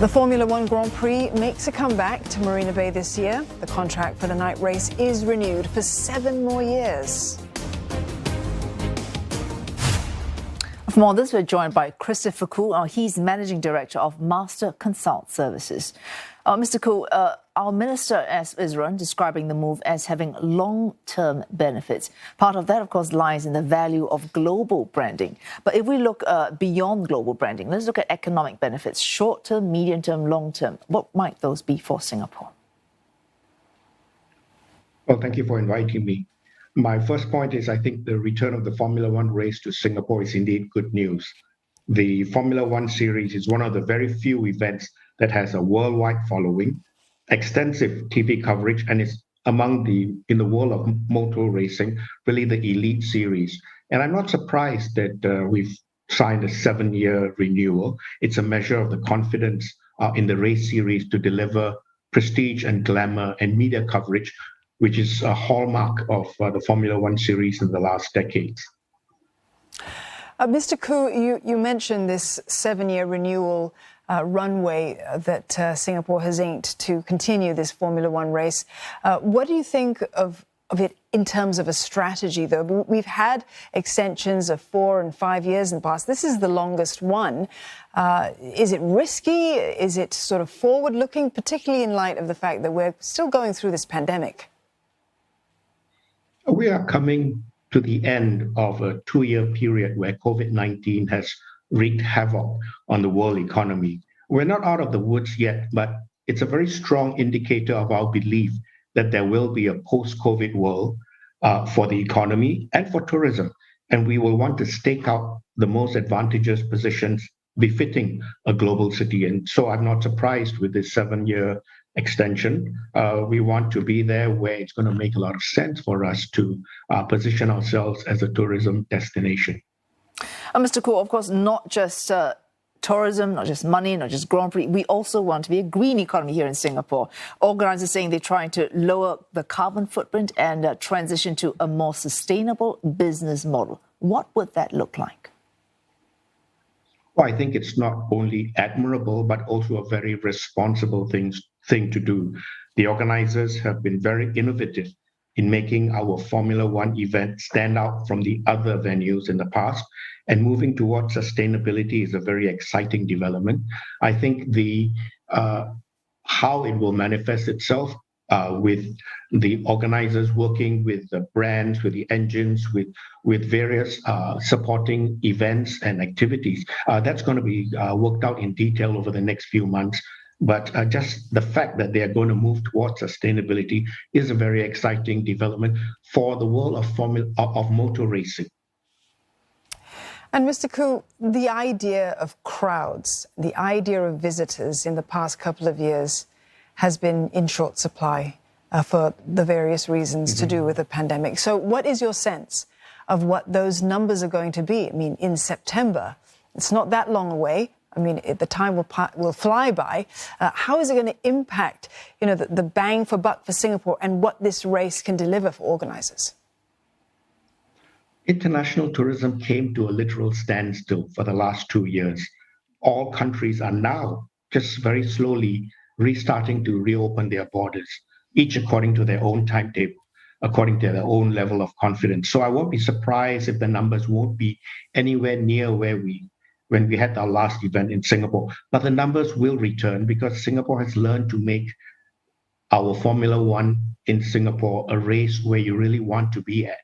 The Formula One Grand Prix makes a comeback to Marina Bay this year. The contract for the night race is renewed for 7 more years. For more on this, we're joined by Christopher Khoo. He's Managing Director of MasterConsult Services. Mr. Khoo, our minister is describing the move as having long-term benefits. Part of that, of course, lies in the value of global branding. But if we look beyond global branding, let's look at economic benefits, short-term, medium-term, long-term. What might those be for Singapore? Well, thank you for inviting me. My first point is I think the return of the Formula One race to Singapore is indeed good news. The Formula One series is one of the very few events that has a worldwide following, extensive TV coverage, and is among in the world of motor racing, really the elite series. And I'm not surprised that we've signed a 7-year renewal. It's a measure of the confidence in the race series to deliver prestige and glamour and media coverage, which is a hallmark of the Formula One series in the last decades. Mr. Khoo, you mentioned this 7-year renewal runway that Singapore has inked to continue this Formula One race. What do you think of it in terms of a strategy, though? We've had extensions of 4 and 5 years in the past. This is the longest one. Is it risky? Is it sort of forward-looking, particularly in light of the fact that we're still going through this pandemic? We are coming to the end of a 2-year period where COVID-19 has wreaked havoc on the world economy. We're not out of the woods yet, but it's a very strong indicator of our belief that there will be a post-COVID world for the economy and for tourism. And we will want to stake out the most advantageous positions befitting a global city. And so I'm not surprised with this 7-year extension. We want to be there where it's going to make a lot of sense for us to position ourselves as a tourism destination. Mr. Khoo, of course, not just tourism, not just money, not just Grand Prix. We also want to be a green economy here in Singapore. Organisers saying they're trying to lower the carbon footprint and transition to a more sustainable business model. What would that look like? Well, I think it's not only admirable, but also a very responsible thing to do. The organisers have been very innovative in making our Formula One event stand out from the other venues in the past, and moving towards sustainability is a very exciting development. I think how it will manifest itself with the organisers working with the brands, with the engines, with various supporting events and activities, that's going to be worked out in detail over the next few months. But just the fact that they are going to move towards sustainability is a very exciting development for the world of motor racing. And Mr. Khoo, the idea of crowds, the idea of visitors in the past couple of years has been in short supply for the various reasons to do with the pandemic. So what is your sense of what those numbers are going to be? I mean, in September, it's not that long away. I mean, the time will fly by. How is it going to impact, the bang for buck for Singapore and what this race can deliver for organisers? International tourism came to a literal standstill for the last 2 years. All countries are now just very slowly restarting to reopen their borders, each according to their own timetable, according to their own level of confidence. So I won't be surprised if the numbers won't be anywhere near when we had our last event in Singapore. But the numbers will return because Singapore has learned to make our Formula One in Singapore a race where you really want to be at.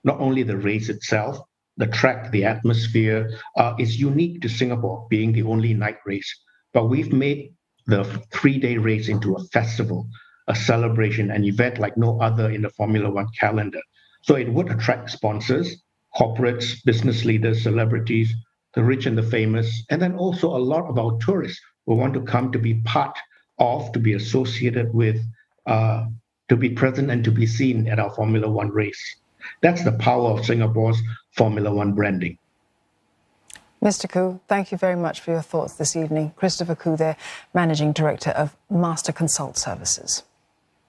Not only the race itself, the track, the atmosphere is unique to Singapore, being the only night race. But we've made the 3-day race into a festival, a celebration, an event like no other in the Formula One calendar. So it would attract sponsors, corporates, business leaders, celebrities, the rich and the famous, and then also a lot of our tourists who want to come to be part of, to be associated with, to be present and to be seen at our Formula One race. That's the power of Singapore's Formula One branding. Mr. Khoo, thank you very much for your thoughts this evening. Christopher Khoo there, Managing Director of MasterConsult Services.